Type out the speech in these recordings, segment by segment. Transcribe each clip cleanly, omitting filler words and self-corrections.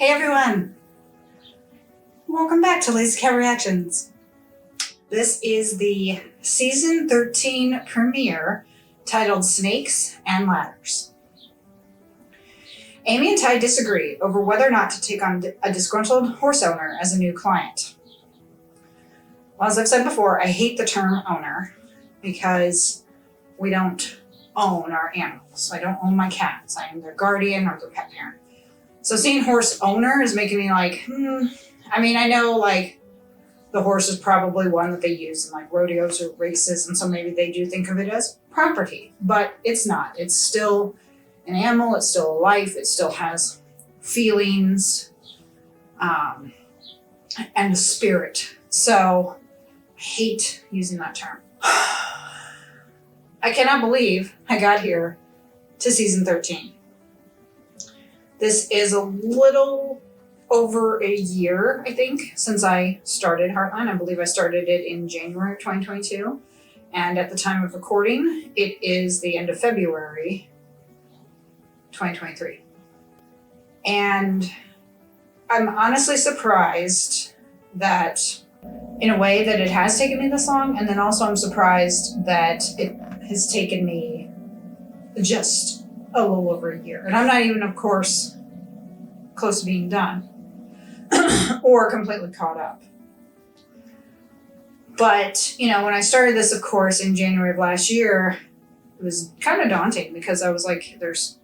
Hey everyone! Welcome back to Lazy Cat Reactions. This is the season 13 premiere titled Snakes and Ladders. Amy and Ty disagree over whether or not to take on a disgruntled horse owner as a new client. Well, as I've said before, I hate the term owner because we don't own our animals. I don't own my cats. I am their guardian or their pet parent. So seeing horse owner is making me like, I mean, I know like the horse is probably one that they use in like rodeos or races, and so maybe they do think of it as property, but it's not. It's still an animal. It's still a life. It still has feelings and a spirit. So I hate using that term. I cannot believe I got here to season 13. This is a little over a year, I think, since I started Heartland. I believe I started it in January of 2022. And at the time of recording, it is the end of February 2023. And I'm honestly surprised that in a way that it has taken me this long. And then also I'm surprised that it has taken me just a little over a year. And I'm not even, of course, close to being done or completely caught up. But, you know, when I started this, of course, in January of last year, it was kind of daunting because I was like, there's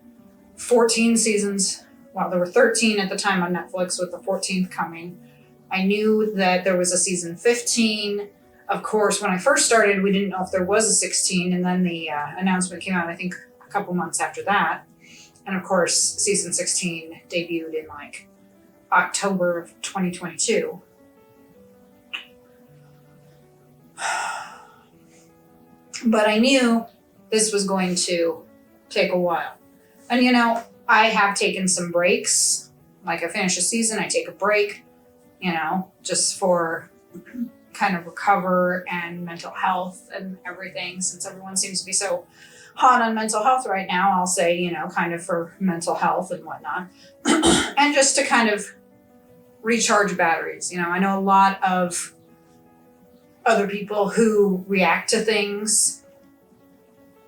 14 seasons. Well, there were 13 at the time on Netflix with the 14th coming. I knew that there was a season 15. Of course, when I first started, we didn't know if there was a 16. And then the announcement came out, I think, a couple months after that. And of course, season 16 debuted in like October of 2022. But I knew this was going to take a while. And you know, I have taken some breaks. Like I finish a season, I take a break, you know, just for kind of recover and mental health and everything. Since everyone seems to be so hot on mental health right now, I'll say, you know, kind of for mental health and whatnot. And just to kind of recharge batteries. You know, I know a lot of other people who react to things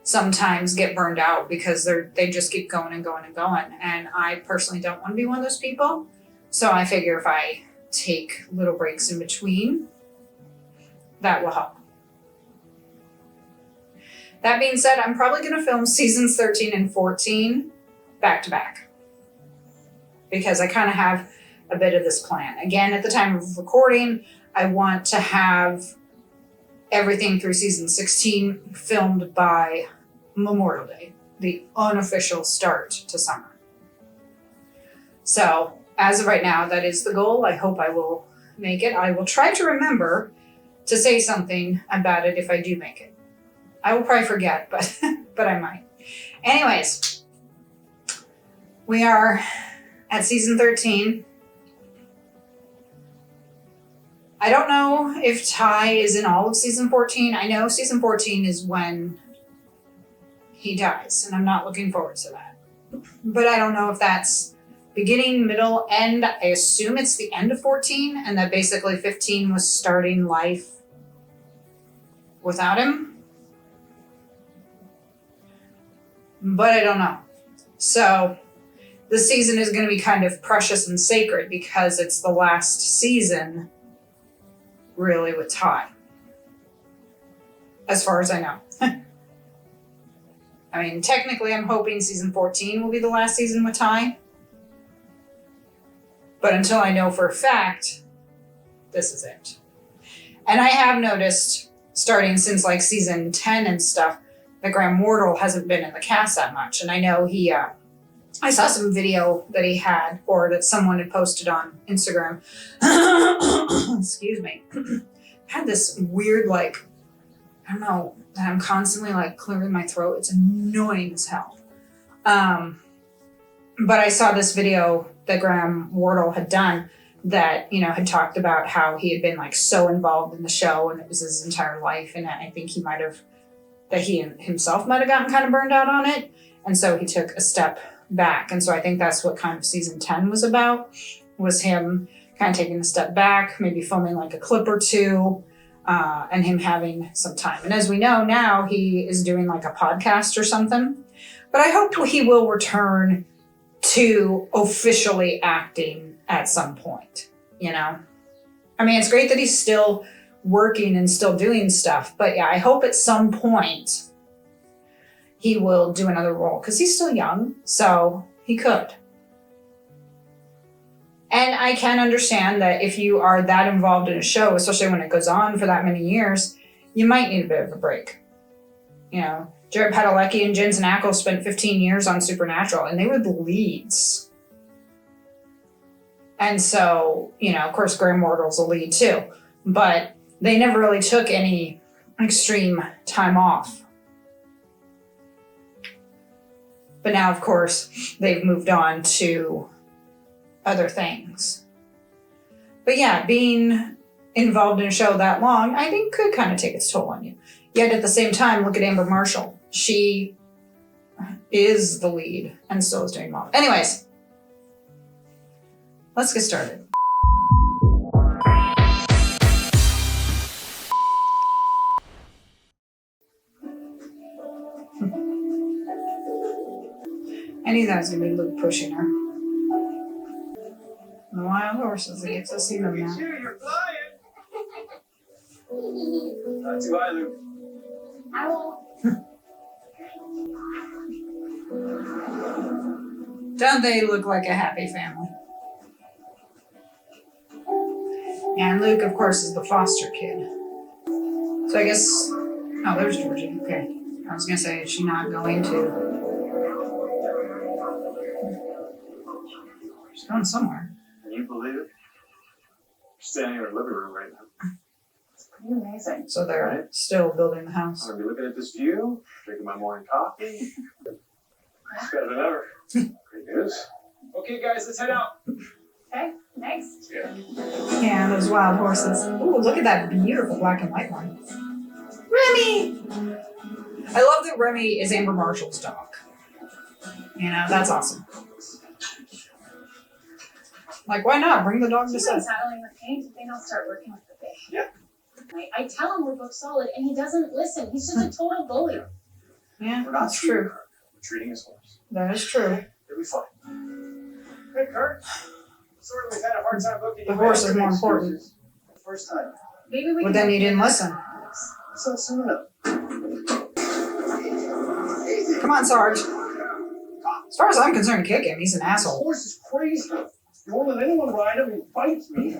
sometimes get burned out because they just keep going and going and going. And I personally don't want to be one of those people. So I figure if I take little breaks in between, that will help. That being said, I'm probably going to film seasons 13 and 14 back to back because I kind of have a bit of this plan. Again, at the time of recording, I want to have everything through season 16 filmed by Memorial Day, the unofficial start to summer. So as of right now, that is the goal. I hope I will make it. I will try to remember to say something about it if I do make it. I will probably forget, but I might. Anyways, we are at season 13. I don't know if Ty is in all of season 14. I know season 14 is when he dies, and I'm not looking forward to that. But I don't know if that's beginning, middle, end. I assume it's the end of 14, and that basically 15 was starting life without him. But I don't know. So this season is going to be kind of precious and sacred because it's the last season really with Ty, as far as I know. I mean, technically I'm hoping season 14 will be the last season with Ty. But until I know for a fact, this is it. And I have noticed, starting since like season 10 and stuff, that Graham Wardle hasn't been in the cast that much. And I know I saw some video that he had, or that someone had posted on Instagram. Excuse me. Had this weird, like, I don't know, that I'm constantly like clearing my throat. It's annoying as hell. But I saw this video that Graham Wardle had done that, you know, had talked about how he had been like so involved in the show and it was his entire life. And I think he himself might have gotten kind of burned out on it. And so he took a step back. And so I think that's what kind of season 10 was about. was him kind of taking a step back, maybe filming like a clip or two, and him having some time. And as we know now, he is doing like a podcast or something. But I hope he will return to officially acting at some point, you know? I mean, it's great that he's still working and still doing stuff, but yeah, I hope at some point he will do another role because he's still young, so he could. And I can understand that if you are that involved in a show, especially when it goes on for that many years, you might need a bit of a break. You know, Jared Padalecki and Jensen Ackles spent 15 years on Supernatural, and they were the leads. And so, you know, of course, Graham Wardle's a lead too, but they never really took any extreme time off. But now, of course, they've moved on to other things. But yeah, being involved in a show that long, I think could kind of take its toll on you. Yet at the same time, look at Amber Marshall. She is the lead and still is doing well. Anyways, let's get started. I knew that was going to be Luke pushing her. The wild horses, I get to see them now. You're flying! Not too high, Luke. I won't. Don't they look like a happy family? And Luke, of course, is the foster kid. So I guess... Oh, there's Georgie. Okay. I was going to say, is she not going to... She's going somewhere. Can you believe it? Standing in our living room right now. It's pretty amazing. So they're still building the house. I'm gonna be looking at this view, drinking my morning coffee. It's better than ever. Great news. Okay, guys, let's head out. Okay, next. Yeah. Yeah, those wild horses. Ooh, look at that beautiful black and white one. Remy! I love that Remy is Amber Marshall's dog. You know, that's awesome. Like, why not? Bring the dog to He's set. been saddling with Kane. Do you think I'll start working with the fish? Yeah. I tell him we're booked solid, and he doesn't listen. He's just a total bully. Yeah, We're not that's treating true. her. We're treating his horse. That is true. It'll be fine. Hey, Kurt. Sorry we've had a hard time booking you. The horse is more Excuses. important. First time. Maybe we But can. then you didn't listen. So soon enough. Come on, Sarge. As far as I'm concerned, kick him. He's an This asshole. horse is crazy. You won't let anyone ride him, he bites me.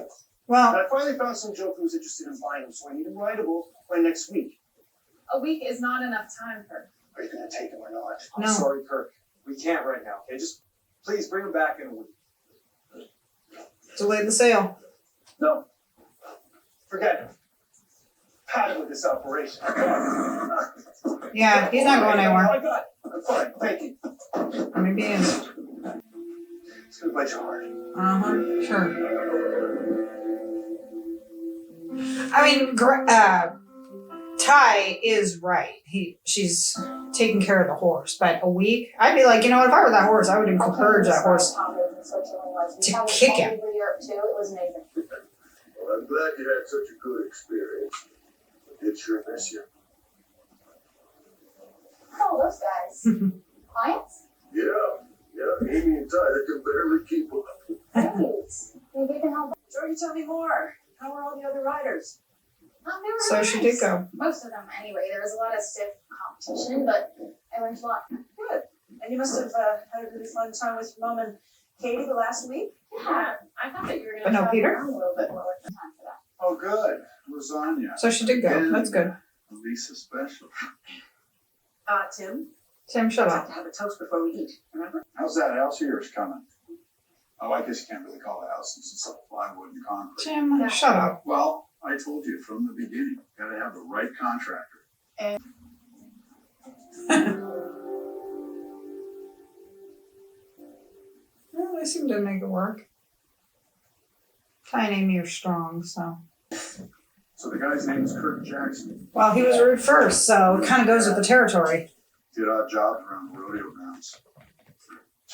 Well, I finally found some joke who's interested in buying him, so I need him rideable by next week. A week is not enough time for. Are you gonna take him or not? No. I'm sorry, Kirk. We can't right now, okay? Just please bring him back in a week. delay the sale. No. Forget it. Had it with this operation. Yeah, he's not going anywhere. I got it. I'm fine. Thank you. I mean, he is. It's gonna bite your heart. Sure. I mean, Ty is right. She's taking care of the horse, but a week, I'd be like, you know what? If I were that horse, I would encourage that horse to kick him. It was amazing. Well, I'm glad you had such a good experience. I did sure miss you. Oh, those guys. Clients? Yeah, Amy and Ty, they can barely keep up. Great. Maybe you can help. Jordy, tell me more. How are all the other riders? They were So really she nice. did go. Most of them, anyway. There was a lot of stiff competition, but I learned a lot. Good. And you must have had a really fun time with Mom and Katie the last week? Yeah, I thought that you were going But to no travel Peter? around a little bit more with the time for that. Oh, good. Lasagna. So she did go. That's good. Lisa special. Tim, Tim, shut we have up. to have a toast before we eat, remember? How's that house of yours coming? Oh, I guess you can't really call it a house since it's like plywood and concrete. Tim, shut up. Well, I told you from the beginning, gotta have the right contractor. Well, they seem to make it work. Ty and Amy are strong, so. So the guy's name is Kurt Jackson. Well, he was rude first, so it kind of goes with the territory. Did odd jobs around the rodeo grounds.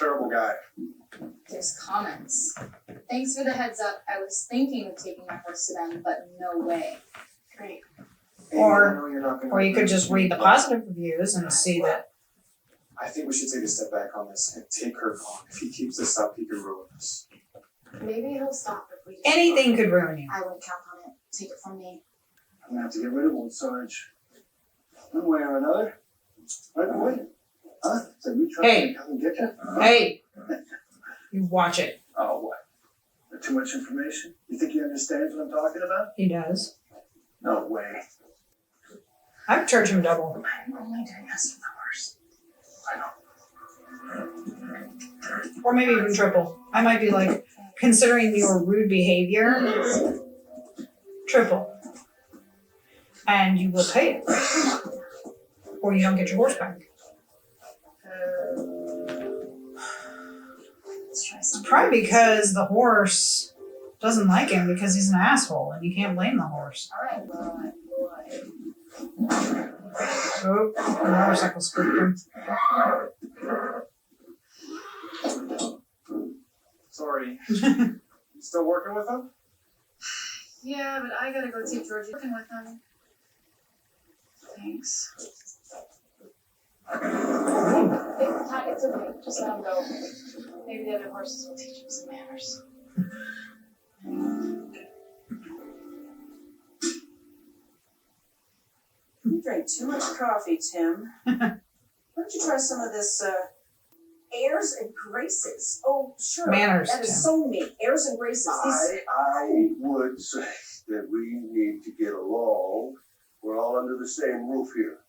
Terrible guy. There's comments. Thanks for the heads up. I was thinking of taking my horse to them, but no way. Great. Or you could just read the positive reviews and see that. I think we should take a step back on this and take Kirk on. If he keeps this up, he could ruin us. Maybe he'll stop if we just Anything could ruin you. I wouldn't count on it. Take it from me. I'm gonna have to get rid of old Sarge. One way or another. Right away. Huh? So you try Hey. to come and get you? Hey, you watch it. Oh, what? Too much information? You think he understands what I'm talking about? He does. No way. I would charge him double. I'm only doing this for the horse. I know. Or maybe even triple. I might be like, considering your rude behavior, triple. And you will pay it. Or you don't get your horse back. Let's try something. Probably because the horse doesn't like him because he's an asshole and you can't blame the horse. Alright, well, I would. Oh, the motorcycle scooped him. Sorry. You still working with him? Yeah, but I gotta go take Georgie working with him. Thanks. It's okay. Just let him go. Maybe the other horses will teach him some manners. You drank too much coffee, Tim. Why don't you try some of this airs and graces? Oh, sure. Manners, That Tim. is so me. Airs and graces. I would say that we need to get along. We're all under the same roof here.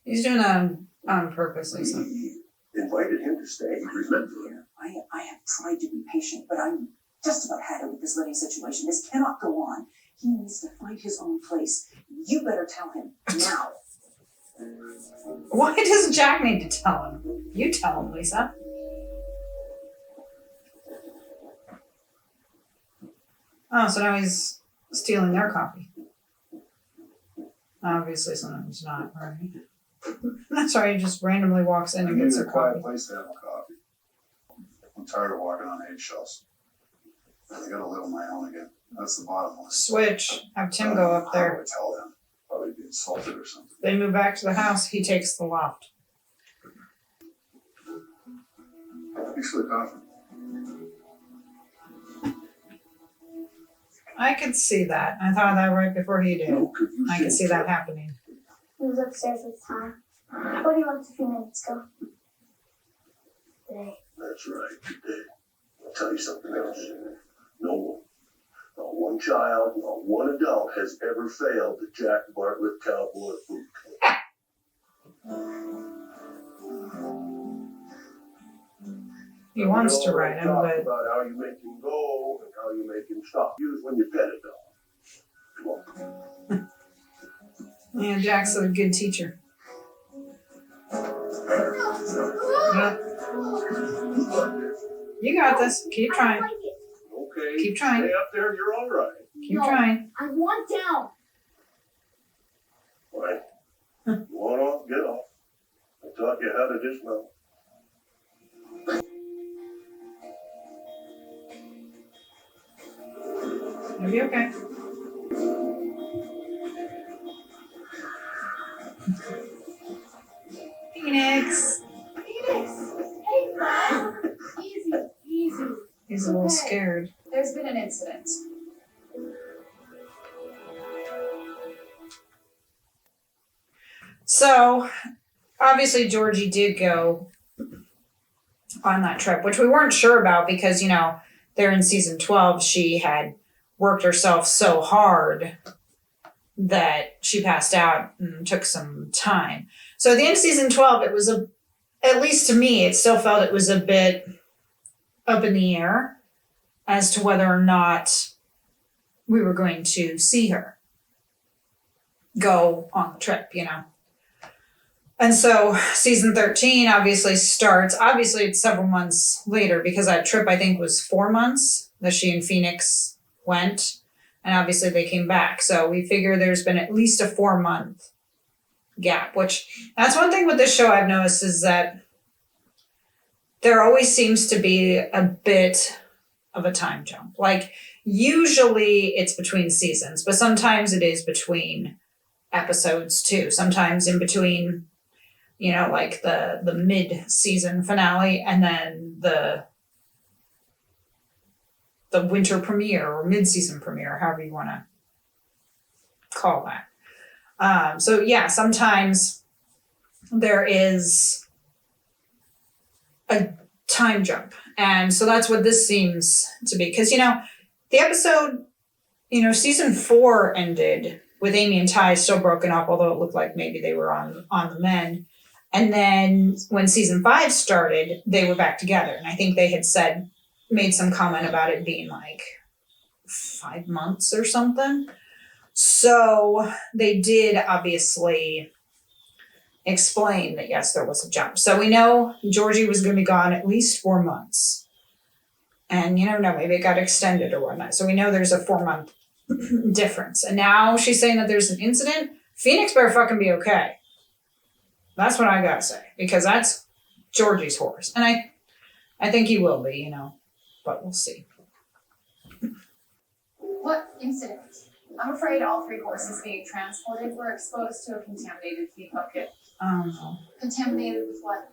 He's doing that on purpose, Lisa. We invited him to stay, remember? I have tried to be patient, but I'm just about had it with this living situation. This cannot go on. He needs to find his own place. You better tell him now. Why does Jack need to tell him? You tell him, Lisa. Oh, so now he's stealing their coffee. Obviously, sometimes not, right? That's right, he just randomly walks in I and need gets a their quiet coffee. place to have a coffee. I'm tired of walking on eggshells. I gotta live on my own again. That's the bottom line. Switch. Have Tim go up How there. do I tell them? Probably be insulted or something. They move back to the house. He takes the loft. Thanks for the coffee. I could see that. I thought of that right before he did. No, could you I could see that happening. He was upstairs at the time. But he left a few minutes ago. Today. That's right, today. I'll tell you something else. No one, not one child, not one adult has ever failed the Jack Bartlett Cowboy Boot Camp. He wants to ride him, Talk but about how you make him go and how you make him stop. Use when you pet a dog. Come on. yeah, Jack's a good teacher. Yep. You got this. Keep I trying. don't like it. Okay. Keep trying. Stay up there, you're all right. Keep No. trying. I want down. Right. You want off, get off. I taught you how to dismount. You'll be okay. Phoenix. Phoenix. Hey, Mom. Easy, easy. He's a little scared. There's been an incident. So, obviously, Georgie did go on that trip, which we weren't sure about because, you know, there in season 12, she had worked herself so hard that she passed out and took some time. So, at the end of season 12, it was at least to me, it still felt it was a bit up in the air as to whether or not we were going to see her go on the trip, you know. And so season 13 obviously starts, obviously it's several months later because that trip I think was 4 months that she and Phoenix went. And obviously they came back. So we figure there's been at least a 4-month gap, which that's one thing with this show I've noticed is that there always seems to be a bit of a time jump. Like usually it's between seasons, but sometimes it is between episodes too. Sometimes in between, you know, like the mid-season finale and then the winter premiere or mid-season premiere, however you want to call that. So yeah, sometimes there is a time jump. And so that's what this seems to be. Because, you know, the episode, you know, season 4 ended with Amy and Ty still broken up, although it looked like maybe they were on the mend. And then when season 5 started, they were back together. And I think they had made some comment about it being like 5 months or something. So they did obviously explain that, yes, there was a jump. So we know Georgie was going to be gone at least 4 months. And you never know, maybe it got extended or whatnot. So we know there's a 4-month difference. And now she's saying that there's an incident. Phoenix better fucking be okay. That's what I gotta say. Because that's Georgie's horse. And I think he will be, you know. But we'll see. What incident? I'm afraid all 3 horses being transported were exposed to a contaminated feed bucket. Oh. Contaminated with what?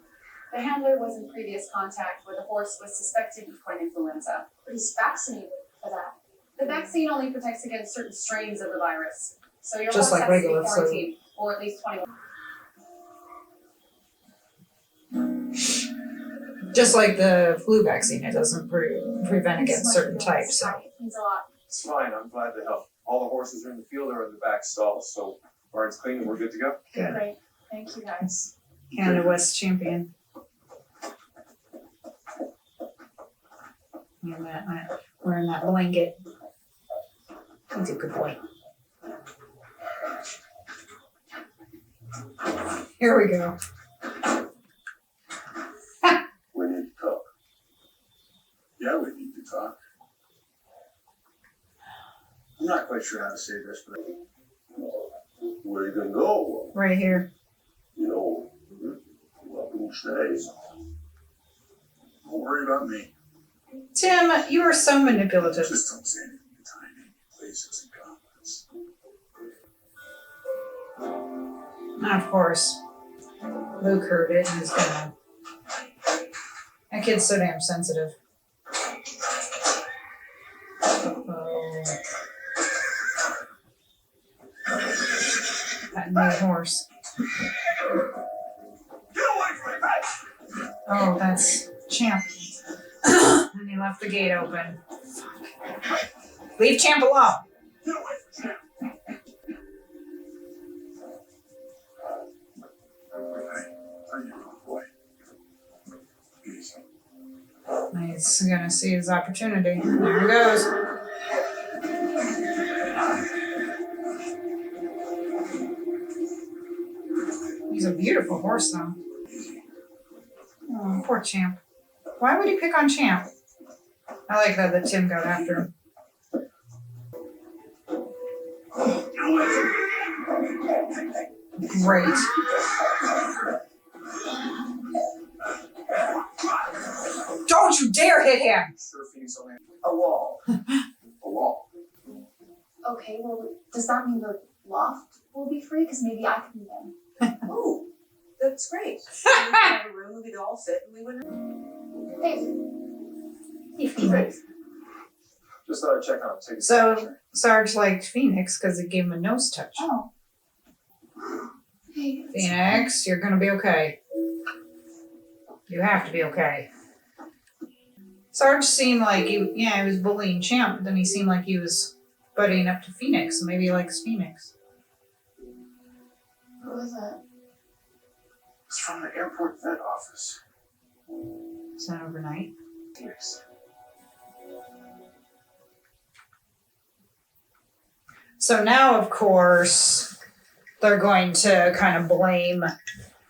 The handler was in previous contact with a horse with suspected equine influenza, but he's vaccinated for that. The vaccine only protects against certain strains of the virus, so your Just horse like has to be regular flu. quarantined or at least 21. Just like the flu vaccine, it doesn't prevent against certain types. So. It means a lot. It's fine, I'm glad to help. All the horses are in the field or in the back stalls, so barn's clean and we're good to go. Good. Great. Thank you guys. Canada West champion. And that, wearing that blanket. He's a good boy. Here we go. We need to talk. Yeah, we need to talk. I'm not quite sure how to say this, but Where are you gonna go? Right here. You know, welcome to stay. don't worry about me. Tim, you are so manipulative. Just don't say anything to timing, places, and confidence. Of course. Luke heard it and is gonna. That kid's so damn sensitive. Uh-oh. That new horse. Oh, that's Champ. And he left the gate open. Leave Champ alone. He's gonna see his opportunity. There he goes. He's a beautiful horse, though. Oh, poor Champ. Why would he pick on Champ? I like that Tim got after him. Great. Don't you dare hit him! Sure, Phoenix only A wall. a wall. Okay, well, does that mean the loft will be free? Because maybe I can then. Oh, that's great. So we could have a room, we could all fit, and we wouldn't. Hey. Great. Just thought I'd check on him. Take a So picture. Sarge liked Phoenix because it gave him a nose touch. Oh. Hey. Phoenix, you're gonna be okay. You have to be okay. Sarge seemed like he was bullying Champ, but then he seemed like he was buddying up to Phoenix, so maybe he likes Phoenix. What was that? It's from the airport vet office. Is that overnight? Phoenix. So now, of course, they're going to kind of blame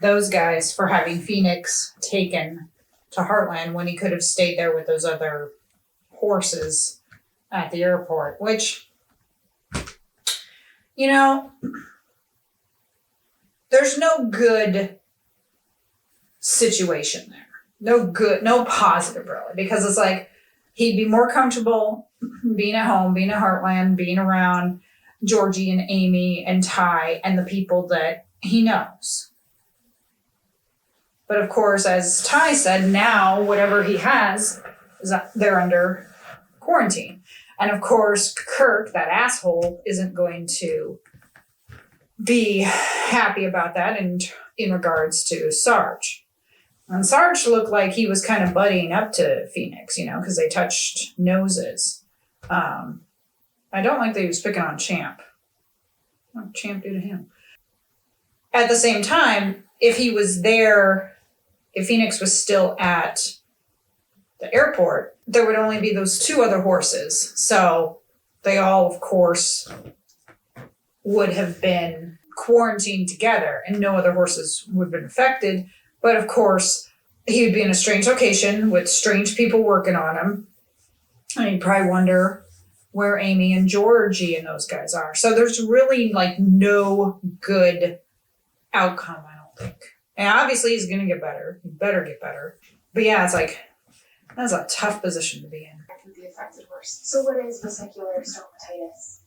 those guys for having Phoenix taken to Heartland when he could have stayed there with those other horses at the airport, which, you know, there's no good situation there. no good, no positive really, because it's like he'd be more comfortable being at home, being at Heartland, being around Georgie and Amy and Ty and the people that he knows. But of course, as Ty said, now whatever he has is they're under quarantine. And of course, Kirk, that asshole, isn't going to be happy about that in regards to Sarge. And Sarge looked like he was kind of buddying up to Phoenix, you know, because they touched noses. I don't like that he was picking on Champ. What did Champ do to him? At the same time, if he was there, if Phoenix was still at the airport, there would only be those two other horses. So they all, of course, would have been quarantined together and no other horses would have been affected. But of course, he would be in a strange location with strange people working on him. And he'd probably wonder where Amy and Georgie and those guys are. So there's really like no good outcome, I don't think. And obviously he's going to get better. He better get better. But yeah, it's like, that's a tough position to be in. With the affected horse. So what is vesicular stomatitis?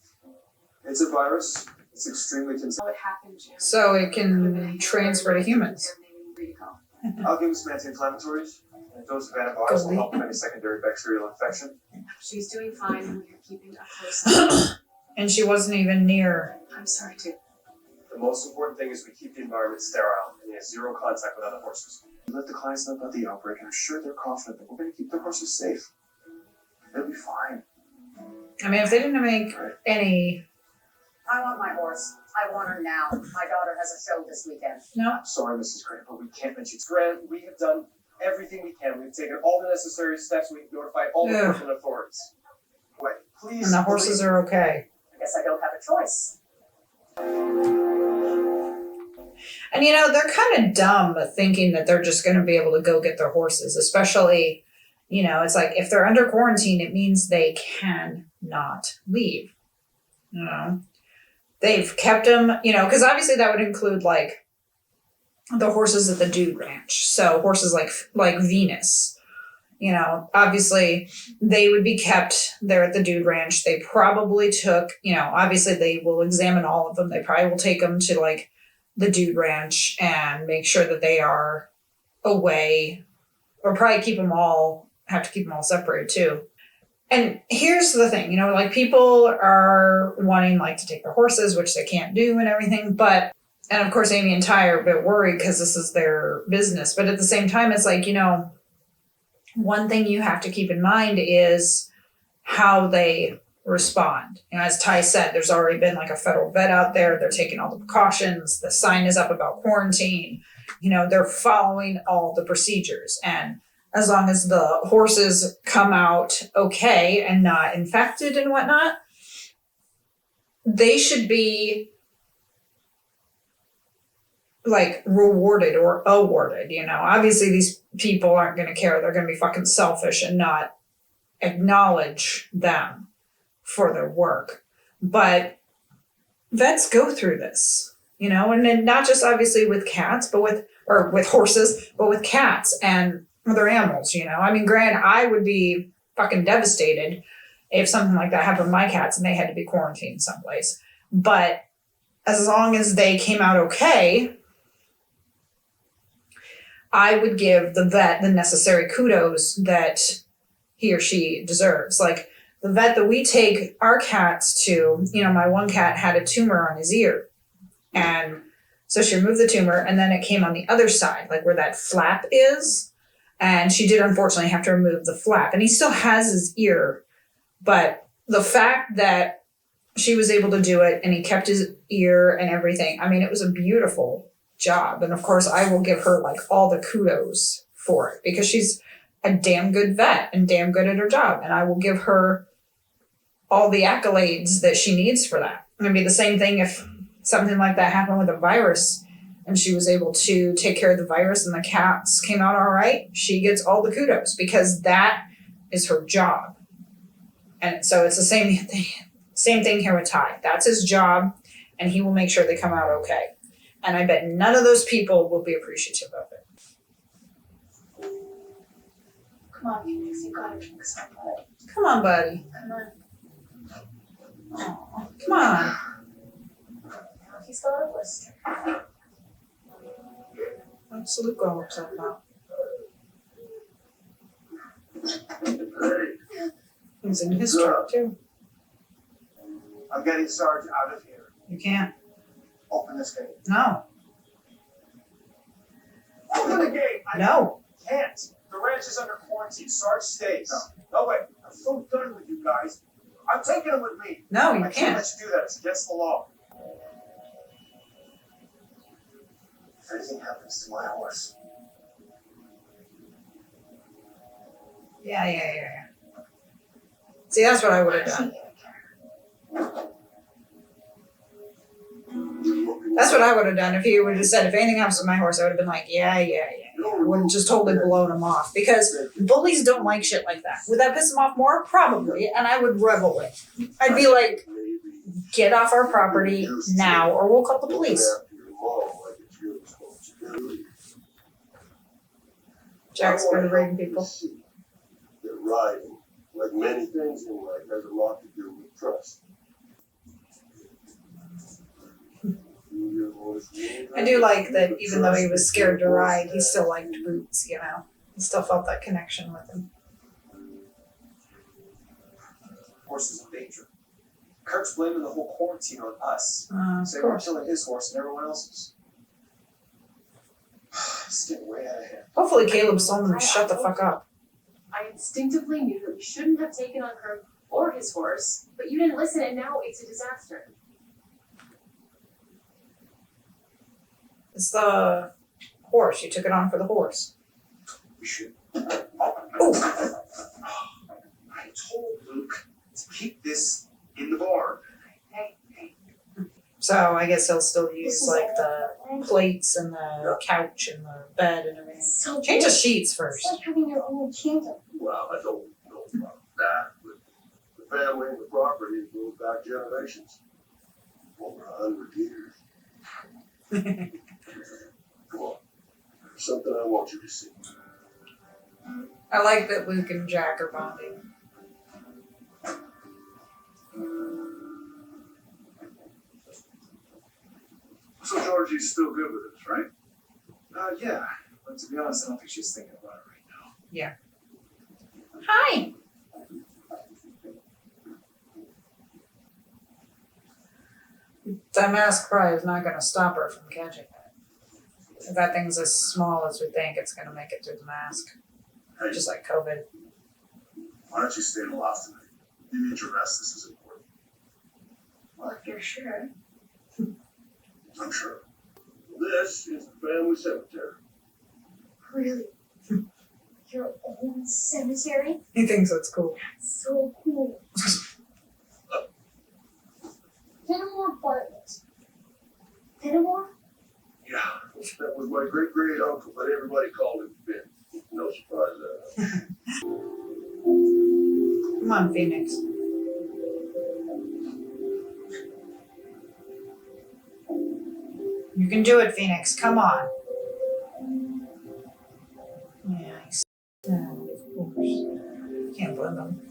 It's a virus. It's extremely contagious. How it happened, Jim. So it can transfer to humans. I'll give him some anti-inflammatories. And a dose of antibiotics will help with any secondary bacterial infection. She's doing fine and we're keeping a close eye. And she wasn't even near. I'm sorry too. The most important thing is we keep the environment sterile and he has zero contact with other horses. We let the clients know about the outbreak and I'm sure they're confident that we're going to keep the horses safe. They'll be fine. I mean, if they didn't make any... I want my horse. I want her now. My daughter has a show this weekend. No. I'm sorry, Mrs. Grant, but we can't let you. Grant, we have done everything we can. We've taken all the necessary steps. We've notified all the Ugh. pertinent authorities. Wait, please. And the horses are okay. I guess I don't have a choice. And you know, they're kind of dumb thinking that they're just going to be able to go get their horses, especially, you know, it's like if they're under quarantine, it means they cannot leave. You know, they've kept them, you know, because obviously that would include like the horses at the Dude Ranch. So horses like Venus, you know, obviously they would be kept there at the Dude Ranch. They probably took, you know, obviously they will examine all of them. They probably will take them to like the Dude Ranch and make sure that they are away, or probably have to keep them all separated too. And here's the thing, you know, like people are wanting like to take their horses, which they can't do and everything. But, and of course, Amy and Ty are a bit worried because this is their business. But at the same time, it's like, you know, one thing you have to keep in mind is how they respond. You know, as Ty said, there's already been like a federal vet out there. They're taking all the precautions. The sign is up about quarantine. You know, they're following all the procedures. And as long as the horses come out okay and not infected and whatnot, they should be like rewarded or awarded, you know. Obviously these people aren't going to care. They're going to be fucking selfish and not acknowledge them for their work. But vets go through this, you know, and then not just obviously with cats, but with horses, but with cats and other animals, you know. I mean, granted, I would be fucking devastated if something like that happened to my cats and they had to be quarantined someplace. But as long as they came out okay, I would give the vet the necessary kudos that he or she deserves. Like the vet that we take our cats to, you know, my one cat had a tumor on his ear. And so she removed the tumor and then it came on the other side, like where that flap is. And she did unfortunately have to remove the flap. And he still has his ear. But the fact that she was able to do it and he kept his ear and everything, I mean, it was a beautiful job. And of course, I will give her like all the kudos for it because she's a damn good vet and damn good at her job. And I will give her all the accolades that she needs for that. It'd be the same thing if something like that happened with a virus and she was able to take care of the virus and the cats came out all right. She gets all the kudos because that is her job. And so it's the same thing here with Ty. That's his job and he will make sure they come out okay. And I bet none of those people will be appreciative of it. Come on, Phoenix, you gotta drink some, bud. Come on, buddy. Come on. Aw, come on. Now he's got a blister. What's Luke all upset about? Hey, He's in his truck too. I'm getting Sarge out of here. You can't. Open this gate. No. Open the gate! I No. can't. The ranch is under quarantine. Sarge stays. No, wait. I'm so done with you guys. I'm taking him with me. No, you I can't can't. let you do that. It's against the law. If anything happens to my horse, Yeah. See, that's what I would have done. That's what I would have done if he would have said, if anything happens to my horse, I would have been like, yeah. I would have just totally blown him off because bullies don't like shit like that. Would that piss him off more? Probably. And I would revel it. I'd be like, get off our property now or we'll call the police. Jack's good at raiding people. That riding, like many things in life, has a lot to do with trust. I do like that even though he was scared to ride, he still liked Boots, you know. He still felt that connection with him. horse is in danger. Kirk's blaming the whole quarantine on us. Of Saying we're course. killing his horse and everyone else's. It's getting way out of hand. Hopefully Caleb's told him to shut the fuck up. I instinctively knew that we shouldn't have taken on Kirk or his horse, but you didn't listen and now it's a disaster. It's the horse. You took it on for the horse. We should. Oh, I told Luke to keep this in the barn. so I guess he'll still use like the plates and the couch and the bed and everything. So Change the big. sheets It's first. like having your own kingdom. Well, I don't know about that, but the family and the property goes back generations. Over 100 years. Come on. There's something I want you to see. I like that Luke and Jack are bonding. So Georgie's still good with us, right? Yeah. But to be honest, I don't think she's thinking about it right now. Hi. That mask probably is not going to stop her from catching it. If that thing's as small as we think, it's going to make it through the mask. Hey, Just like COVID. why don't you stay in the loft tonight? You need your rest. This is important. Well, if you're sure. I'm sure. This is the family cemetery. Really? Your own cemetery? He thinks it's cool. So cool. Fenimore Bartlett. Fenimore? Yeah, that was my great uncle, but everybody called him Finn. No surprise there. Come on, Phoenix. You can do it, Phoenix. Come on. Yeah, he's sad, of course. Can't blame him.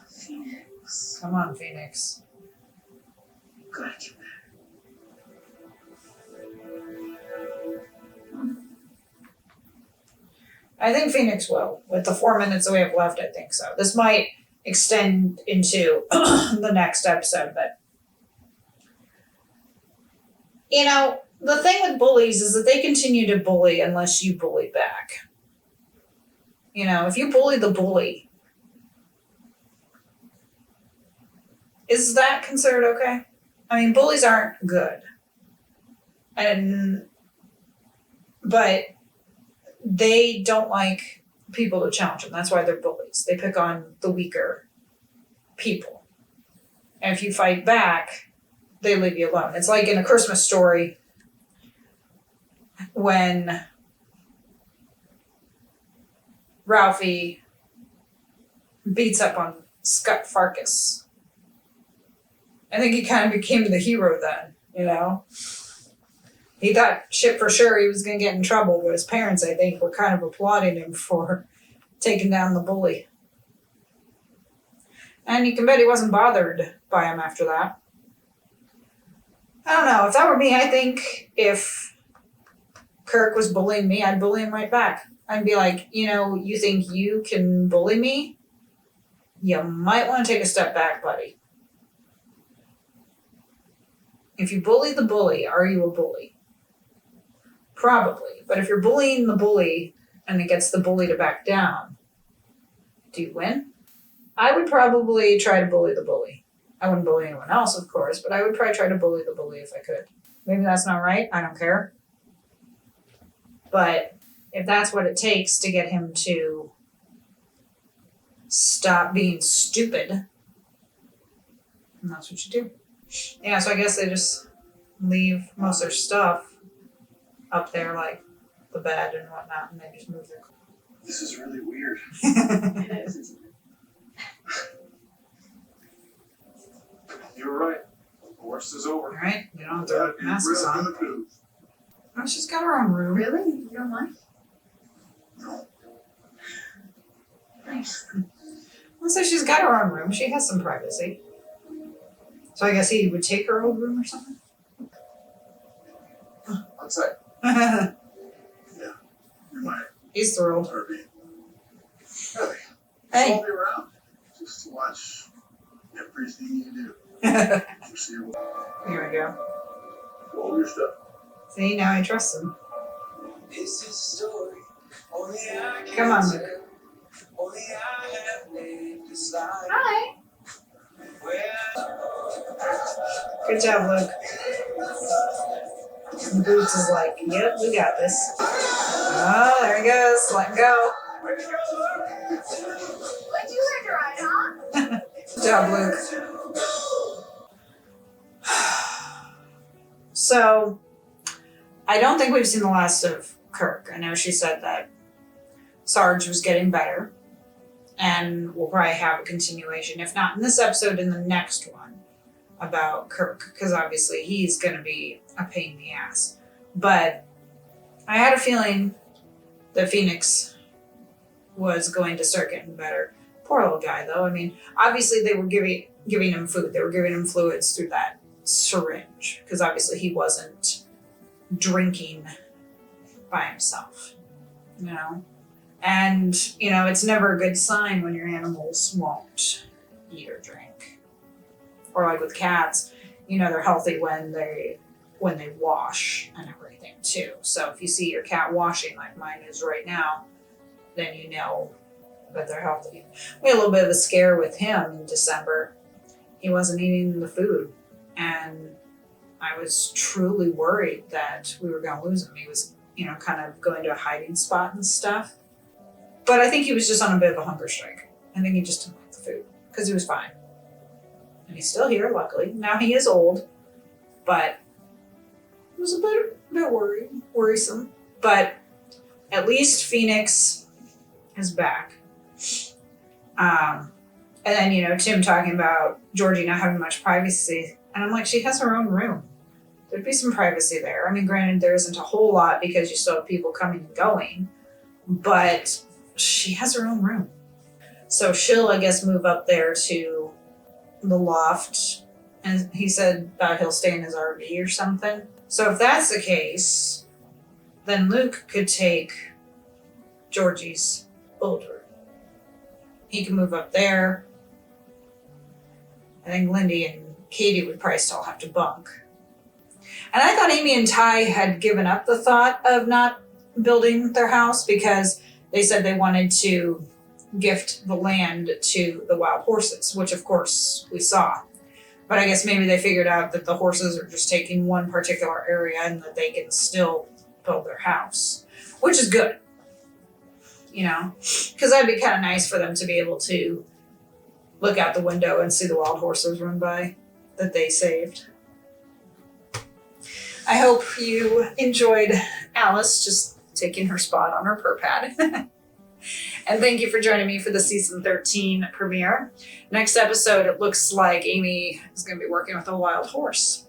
Phoenix. Come on, Phoenix. Gotta get back. I think Phoenix will. With the 4 minutes that we have left, I think so. This might extend into the next episode, but you know, the thing with bullies is that they continue to bully unless you bully back. You know, if you bully the bully, is that considered okay? I mean, bullies aren't good. But they don't like people to challenge them. That's why they're bullies. They pick on the weaker people. And if you fight back, they leave you alone. It's like in A Christmas Story when Ralphie beats up on Scott Farkas. I think he kind of became the hero then, you know? He thought shit for sure he was going to get in trouble, but his parents, I think, were kind of applauding him for taking down the bully. And you can bet he wasn't bothered by him after that. I don't know. If that were me, I think if Kirk was bullying me, I'd bully him right back. I'd be like, you think you can bully me? You might want to take a step back, buddy. If you bully the bully, are you a bully? Probably. But if you're bullying the bully and it gets the bully to back down, do you win? I would probably try to bully the bully. I wouldn't bully anyone else, of course, but I would probably try to bully the bully if I could. Maybe that's not right. I don't care. But if that's what it takes to get him to stop being stupid, then that's what you do. Yeah, so I guess they just leave most of their stuff up there, like the bed and whatnot, and they just move their... This is really weird. It is, isn't it? You were right. The worst is over. Right? You don't have to have masks on. Good. Oh, she's got her own room. Really? You don't mind? No. Nice. Well, so she's got her own room. She has some privacy. So I guess he would take her old room or something? Outside. You might He's thrilled. Herbie. Hey. I'll be around just to watch everything you do. Here You see what we go. All your stuff. See, now I trust him. This is a story only I can Come on, tell. Luke. Only I have lived this life. Hi. Good job, Luke. And Boots is like, yep, we got this. Oh, there he goes. Let go. What'd you learn to ride, huh? Good job, Luke. So, I don't think we've seen the last of Kirk. I know she said that Sarge was getting better, and we'll probably have a continuation, if not in this episode, in the next one, about Kirk, because obviously he's going to be a pain in the ass. But I had a feeling that Phoenix was going to start getting better. Poor little guy, though. I mean, obviously they were giving him food. They were giving him fluids through that syringe, because obviously he wasn't drinking by himself, And, it's never a good sign when your animals won't eat or drink. Or like with cats, they're healthy when they wash and everything too. So if you see your cat washing like mine is right now, then you know that they're healthy. We had a little bit of a scare with him in December. He wasn't eating the food, and I was truly worried that we were going to lose him. He was, kind of going to a hiding spot and stuff. But I think he was just on a bit of a hunger strike. I think he just didn't like the food because he was fine. And he's still here, luckily. Now he is old, but it was a bit worrisome. But at least Phoenix is back. And then, Tim talking about Georgie not having much privacy. And I'm like, she has her own room. There'd be some privacy there. I mean, granted, there isn't a whole lot because you still have people coming and going, but she has her own room. So she'll, I guess, move up there to the loft. And he said that he'll stay in his RV or something. So if that's the case, then Luke could take Georgie's old room. He can move up there. I think Lindy and Katie would probably still have to bunk. And I thought Amy and Ty had given up the thought of not building their house because they said they wanted to gift the land to the wild horses, which of course we saw. But I guess maybe they figured out that the horses are just taking one particular area and that they can still build their house, which is good, because that'd be kind of nice for them to be able to look out the window and see the wild horses run by that they saved. I hope you enjoyed Alice just taking her spot on her purr pad. And thank you for joining me for the season 13 premiere. Next episode, it looks like Amy is going to be working with a wild horse.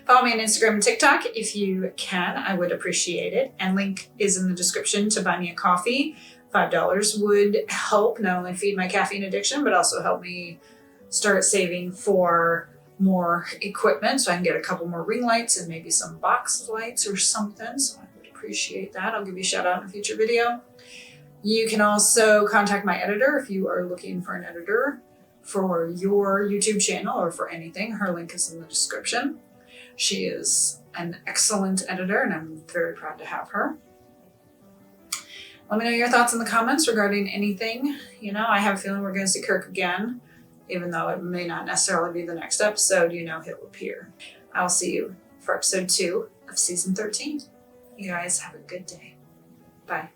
Follow me on Instagram and TikTok if you can. I would appreciate it. And link is in the description to buy me a coffee. $5 would help not only feed my caffeine addiction, but also help me start saving for more equipment so I can get a couple more ring lights and maybe some box lights or something. So I would appreciate that. I'll give you a shout out in a future video. You can also contact my editor if you are looking for an editor for your YouTube channel or for anything. Her link is in the description. She is an excellent editor and I'm very proud to have her. Let me know your thoughts in the comments regarding anything. You know, I have a feeling we're going to see Kirk again, even though it may not necessarily be the next episode. You know, he'll appear. I'll see you for episode 2 of season 13. You guys have a good day. Bye.